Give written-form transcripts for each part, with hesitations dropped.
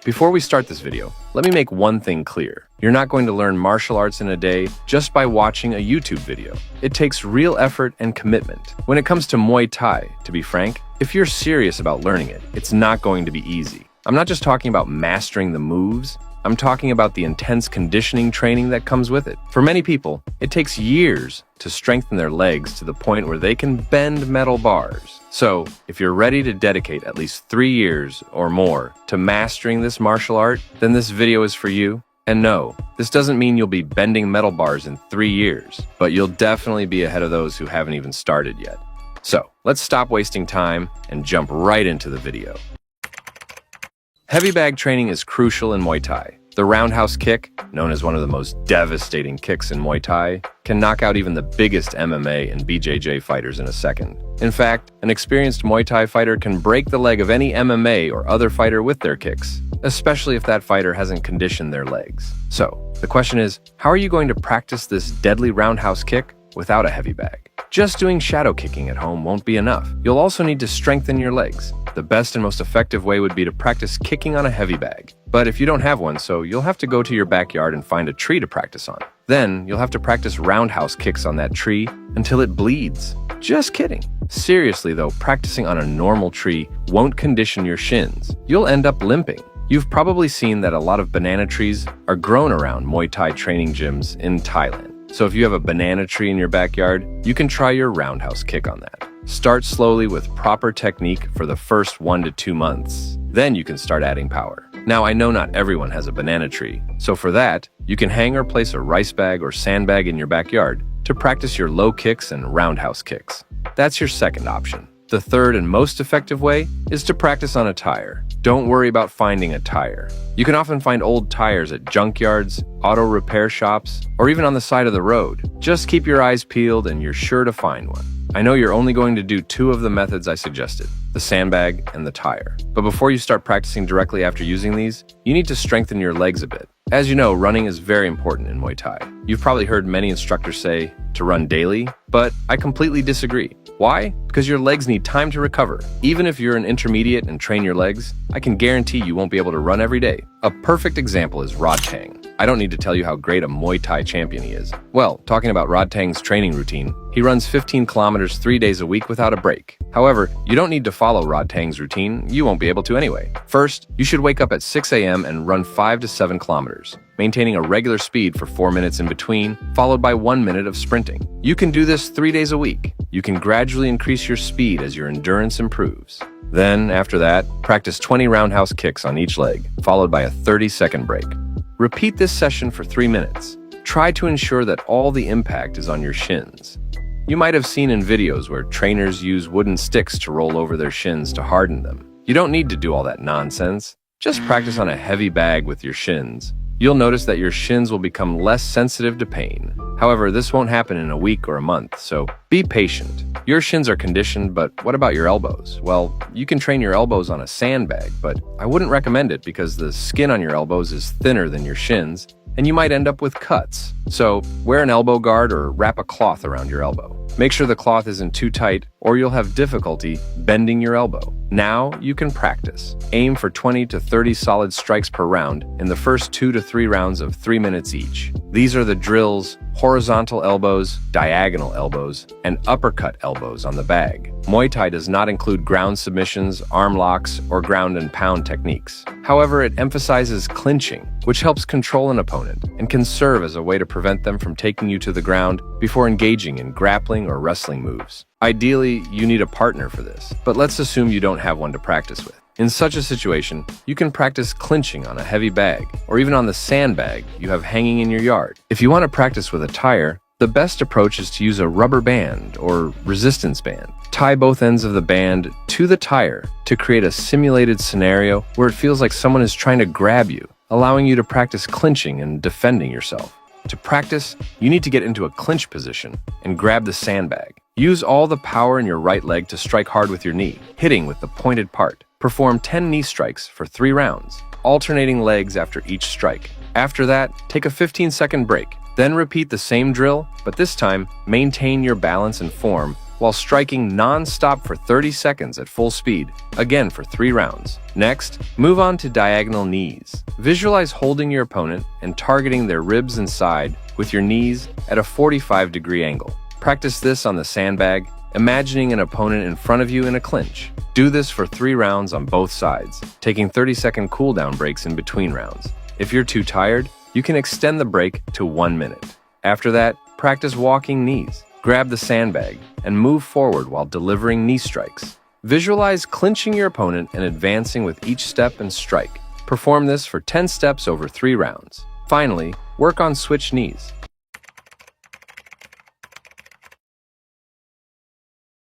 Before we start this video, let me make one thing clear. You're not going to learn martial arts in a day just by watching a YouTube video. It takes real effort and commitment. When it comes to Muay Thai, to be frank, if you're serious about learning it, it's not going to be easy. I'm not just talking about mastering the moves, I'm talking about the intense conditioning training that comes with it. For many people, it takes years to strengthen their legs to the point where they can bend metal bars. So, if you're ready to dedicate at least 3 years or more to mastering this martial art, then this video is for you. And no, this doesn't mean you'll be bending metal bars in 3 years, but you'll definitely be ahead of those who haven't even started yet. So, let's stop wasting time and jump right into the video. Heavy bag training is crucial in Muay Thai. The roundhouse kick, known as one of the most devastating kicks in Muay Thai, can knock out even the biggest MMA and BJJ fighters in a second. In fact, an experienced Muay Thai fighter can break the leg of any MMA or other fighter with their kicks, especially if that fighter hasn't conditioned their legs. So, the question is, how are you going to practice this deadly roundhouse kick without a heavy bag? Just doing shadow kicking at home won't be enough. You'll also need to strengthen your legs. The best and most effective way would be to practice kicking on a heavy bag. But if you don't have one, so you'll have to go to your backyard and find a tree to practice on. Then you'll have to practice roundhouse kicks on that tree until it bleeds. Just kidding. Seriously though, practicing on a normal tree won't condition your shins. You'll end up limping. You've probably seen that a lot of banana trees are grown around Muay Thai training gyms in Thailand. So if you have a banana tree in your backyard, you can try your roundhouse kick on that. Start slowly with proper technique for the first 1 to 2 months. Then you can start adding power. Now, I know not everyone has a banana tree, so for that, you can hang or place a rice bag or sandbag in your backyard to practice your low kicks and roundhouse kicks. That's your second option. The third and most effective way is to practice on a tire. Don't worry about finding a tire. You can often find old tires at junkyards, auto repair shops, or even on the side of the road. Just keep your eyes peeled and you're sure to find one. I know you're only going to do 2 of the methods I suggested, the sandbag and the tire. But before you start practicing directly after using these, you need to strengthen your legs a bit. As you know, running is very important in Muay Thai. You've probably heard many instructors say to run daily, but I completely disagree. Why? Because your legs need time to recover. Even if you're an intermediate and train your legs, I can guarantee you won't be able to run every day. A perfect example is Rod Tang. I don't need to tell you how great a Muay Thai champion he is. Well, talking about Rod Tang's training routine, he runs 15 kilometers 3 days a week without a break. However, you don't need to follow Rod Tang's routine, you won't be able to anyway. First, you should wake up at 6 a.m. and run 5 to 7 kilometers, maintaining a regular speed for 4 minutes in between, followed by 1 minute of sprinting. You can do this 3 days a week. You can gradually increase your speed as your endurance improves. Then, after that, practice 20 roundhouse kicks on each leg, followed by a 30-second break. Repeat this session for 3 minutes. Try to ensure that all the impact is on your shins. You might have seen in videos where trainers use wooden sticks to roll over their shins to harden them. You don't need to do all that nonsense. Just practice on a heavy bag with your shins. You'll notice that your shins will become less sensitive to pain. However, this won't happen in a week or a month, so be patient. Your shins are conditioned, but what about your elbows? Well, you can train your elbows on a sandbag, but I wouldn't recommend it because the skin on your elbows is thinner than your shins, and you might end up with cuts. So, wear an elbow guard or wrap a cloth around your elbow. Make sure the cloth isn't too tight or you'll have difficulty bending your elbow. Now you can practice. Aim for 20 to 30 solid strikes per round in the first 2 to 3 rounds of 3 minutes each. These are the drills: horizontal elbows, diagonal elbows, and uppercut elbows on the bag. Muay Thai does not include ground submissions, arm locks, or ground and pound techniques. However, it emphasizes clinching, which helps control an opponent and can serve as a way to prevent them from taking you to the ground before engaging in grappling or wrestling moves. Ideally, you need a partner for this, but let's assume you don't have one to practice with. In such a situation, you can practice clinching on a heavy bag, or even on the sandbag you have hanging in your yard. If you want to practice with a tire, the best approach is to use a rubber band or resistance band. Tie both ends of the band to the tire to create a simulated scenario where it feels like someone is trying to grab you, allowing you to practice clinching and defending yourself. To practice, you need to get into a clinch position and grab the sandbag. Use all the power in your right leg to strike hard with your knee, hitting with the pointed part. Perform 10 knee strikes for 3 rounds, alternating legs after each strike. After that, take a 15-second break. Then repeat the same drill, but this time, maintain your balance and form while striking non-stop for 30 seconds at full speed, again for 3 rounds. Next, move on to diagonal knees. Visualize holding your opponent and targeting their ribs and side with your knees at a 45-degree angle. Practice this on the sandbag, imagining an opponent in front of you in a clinch. Do this for 3 rounds on both sides, taking 30-second cooldown breaks in between rounds. If you're too tired, you can extend the break to 1 minute. After that, practice walking knees. Grab the sandbag and move forward while delivering knee strikes. Visualize clinching your opponent and advancing with each step and strike. Perform this for 10 steps over 3 rounds. Finally, work on switch knees.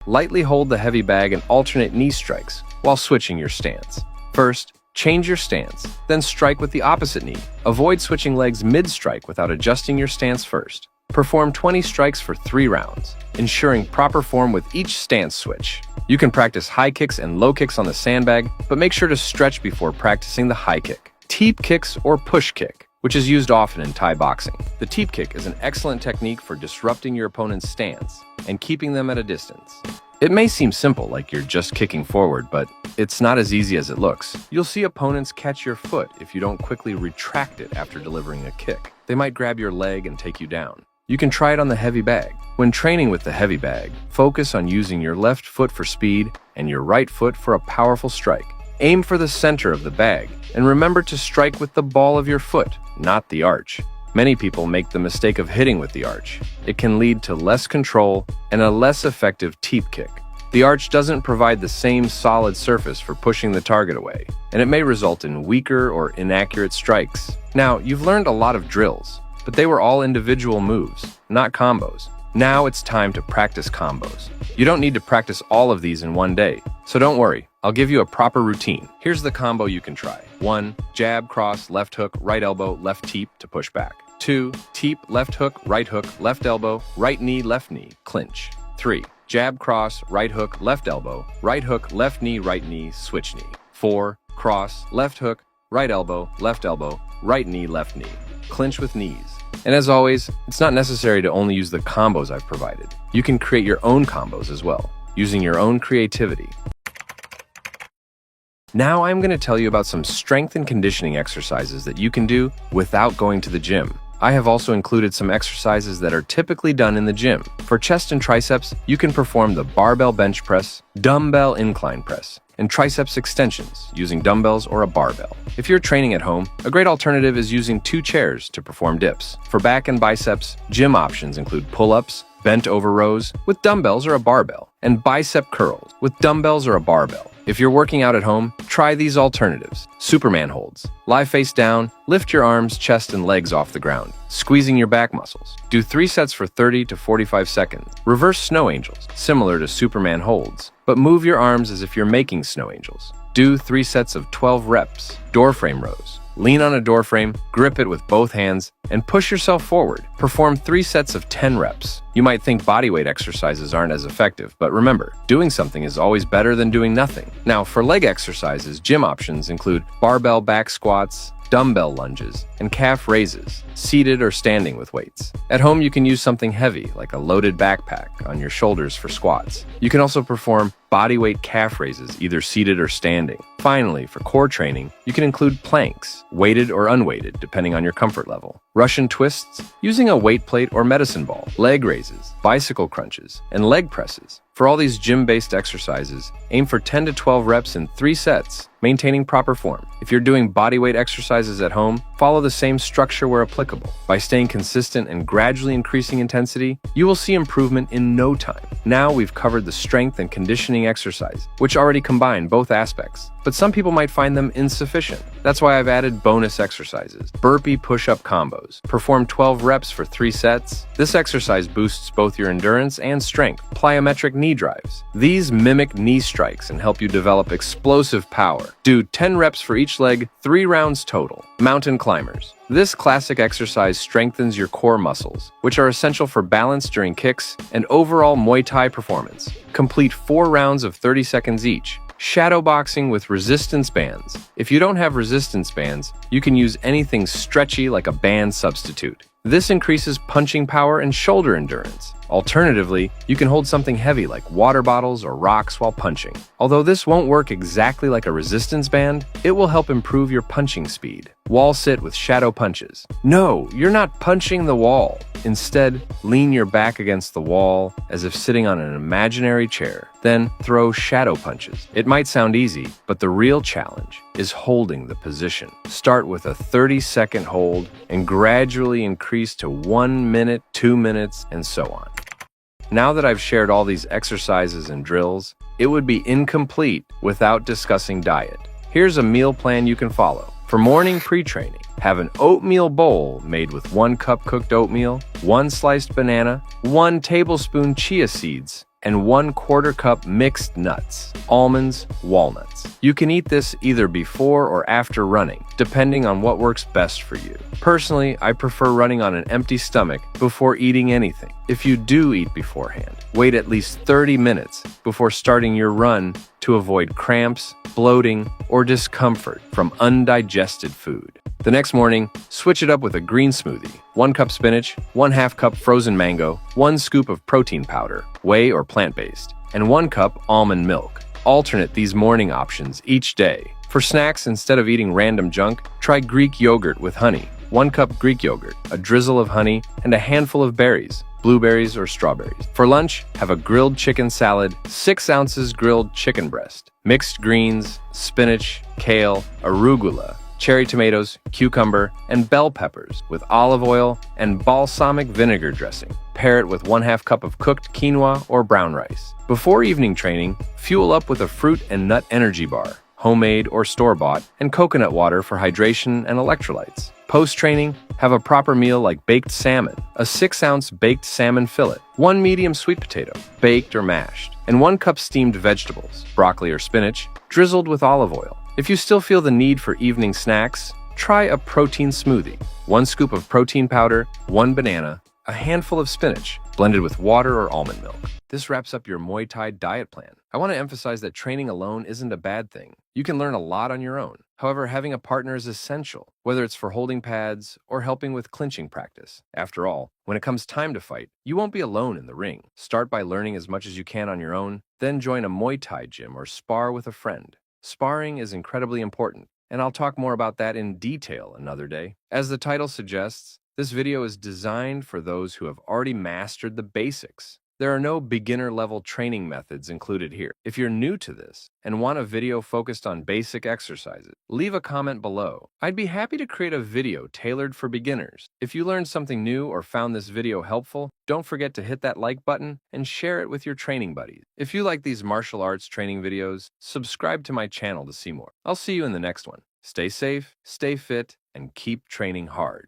Lightly hold the heavy bag and alternate knee strikes while switching your stance. First, change your stance, then strike with the opposite knee. Avoid switching legs mid-strike without adjusting your stance first. Perform 20 strikes for 3 rounds, ensuring proper form with each stance switch. You can practice high kicks and low kicks on the sandbag, but make sure to stretch before practicing the high kick. Teep kicks or push kick, which is used often in Thai boxing. The teep kick is an excellent technique for disrupting your opponent's stance and keeping them at a distance. It may seem simple, like you're just kicking forward, but it's not as easy as it looks. You'll see opponents catch your foot if you don't quickly retract it after delivering a kick. They might grab your leg and take you down. You can try it on the heavy bag. When training with the heavy bag, focus on using your left foot for speed and your right foot for a powerful strike. Aim for the center of the bag, and remember to strike with the ball of your foot, not the arch. Many people make the mistake of hitting with the arch. It can lead to less control and a less effective teep kick. The arch doesn't provide the same solid surface for pushing the target away, and it may result in weaker or inaccurate strikes. Now, you've learned a lot of drills, but they were all individual moves, not combos. Now it's time to practice combos. You don't need to practice all of these in one day, so don't worry, I'll give you a proper routine. Here's the combo you can try. 1. Jab, cross, left hook, right elbow, left teep to push back. 2. Teep, left hook, left elbow, right knee, clinch. 3. Jab, cross, right hook, left elbow, right hook, left knee, switch knee. 4. Cross, left hook, right elbow, right knee, clinch with knees. And as always, it's not necessary to only use the combos I've provided. You can create your own combos as well, using your own creativity. Now I'm going to tell you about some strength and conditioning exercises that you can do without going to the gym. I have also included some exercises that are typically done in the gym. For chest and triceps, you can perform the barbell bench press, dumbbell incline press, and triceps extensions using dumbbells or a barbell. If you're training at home, a great alternative is using 2 chairs to perform dips. For back and biceps, gym options include pull-ups, bent over rows with dumbbells or a barbell, and bicep curls with dumbbells or a barbell. If you're working out at home, try these alternatives. Superman holds. Lie face down, lift your arms, chest, and legs off the ground, squeezing your back muscles. Do 3 sets for 30 to 45 seconds. Reverse snow angels, similar to Superman holds, but move your arms as if you're making snow angels. Do 3 sets of 12 reps. Door frame rows. Lean on a door frame, grip it with both hands, and push yourself forward. Perform 3 sets of 10 reps. You might think bodyweight exercises aren't as effective, but remember, doing something is always better than doing nothing. Now, for leg exercises, gym options include barbell back squats, dumbbell lunges, and calf raises, seated or standing with weights. At home, you can use something heavy, like a loaded backpack, on your shoulders for squats. You can also perform bodyweight calf raises, either seated or standing. Finally, for core training, you can include planks, weighted or unweighted, depending on your comfort level. Russian twists, using a weight plate or medicine ball, leg raises, bicycle crunches, and leg presses. For all these gym-based exercises, aim for 10 to 12 reps in 3 sets, maintaining proper form. If you're doing bodyweight exercises at home, follow the same structure where applicable. By staying consistent and gradually increasing intensity, you will see improvement in no time. Now we've covered the strength and conditioning exercise, which already combine both aspects, but some people might find them insufficient. That's why I've added bonus exercises. Burpee push-up combos. Perform 12 reps for 3 sets. This exercise boosts both your endurance and strength. Plyometric knee drives. These mimic knee strikes and help you develop explosive power. Do 10 reps for each leg, 3 rounds total. Mountain climbers. This classic exercise strengthens your core muscles, which are essential for balance during kicks and overall Muay Thai performance. Complete 4 rounds of 30 seconds each. Shadowboxing with resistance bands. If you don't have resistance bands, you can use anything stretchy like a band substitute. This increases punching power and shoulder endurance. Alternatively, you can hold something heavy like water bottles or rocks while punching. Although this won't work exactly like a resistance band, it will help improve your punching speed. Wall sit with shadow punches. No, you're not punching the wall. Instead, lean your back against the wall as if sitting on an imaginary chair. Then throw shadow punches. It might sound easy, but the real challenge is holding the position. Start with a 30-second hold and gradually increase to 1 minute, 2 minutes, and so on. Now that I've shared all these exercises and drills, it would be incomplete without discussing diet. Here's a meal plan you can follow. For morning pre-training, have an oatmeal bowl made with 1 cup cooked oatmeal, 1 sliced banana, 1 tablespoon chia seeds, and 1/4 cup mixed nuts, almonds, walnuts. You can eat this either before or after running, depending on what works best for you. Personally, I prefer running on an empty stomach before eating anything. If you do eat beforehand, wait at least 30 minutes before starting your run to avoid cramps, bloating, or discomfort from undigested food. The next morning, switch it up with a green smoothie. 1 cup spinach, 1/2 cup frozen mango, 1 scoop of protein powder, whey or plant-based, and 1 cup almond milk. Alternate these morning options each day. For snacks, instead of eating random junk, try Greek yogurt with honey. 1 cup Greek yogurt, a drizzle of honey, and a handful of berries, blueberries or strawberries. For lunch, have a grilled chicken salad, 6 ounces grilled chicken breast, mixed greens, spinach, kale, arugula, cherry tomatoes, cucumber, and bell peppers with olive oil and balsamic vinegar dressing. Pair it with 1/2 cup of cooked quinoa or brown rice. Before evening training, fuel up with a fruit and nut energy bar, homemade or store-bought, and coconut water for hydration and electrolytes. Post-training, have a proper meal like baked salmon, a 6-ounce baked salmon fillet, 1 medium sweet potato, baked or mashed, and 1 cup steamed vegetables, broccoli or spinach, drizzled with olive oil. If you still feel the need for evening snacks, try a protein smoothie. 1 scoop of protein powder, 1 banana, a handful of spinach, blended with water or almond milk. This wraps up your Muay Thai diet plan. I want to emphasize that training alone isn't a bad thing. You can learn a lot on your own. However, having a partner is essential, whether it's for holding pads or helping with clinching practice. After all, when it comes time to fight, you won't be alone in the ring. Start by learning as much as you can on your own, then join a Muay Thai gym or spar with a friend. Sparring is incredibly important, and I'll talk more about that in detail another day. As the title suggests, this video is designed for those who have already mastered the basics. There are no beginner-level training methods included here. If you're new to this and want a video focused on basic exercises, leave a comment below. I'd be happy to create a video tailored for beginners. If you learned something new or found this video helpful, don't forget to hit that like button and share it with your training buddies. If you like these martial arts training videos, subscribe to my channel to see more. I'll see you in the next one. Stay safe, stay fit, and keep training hard.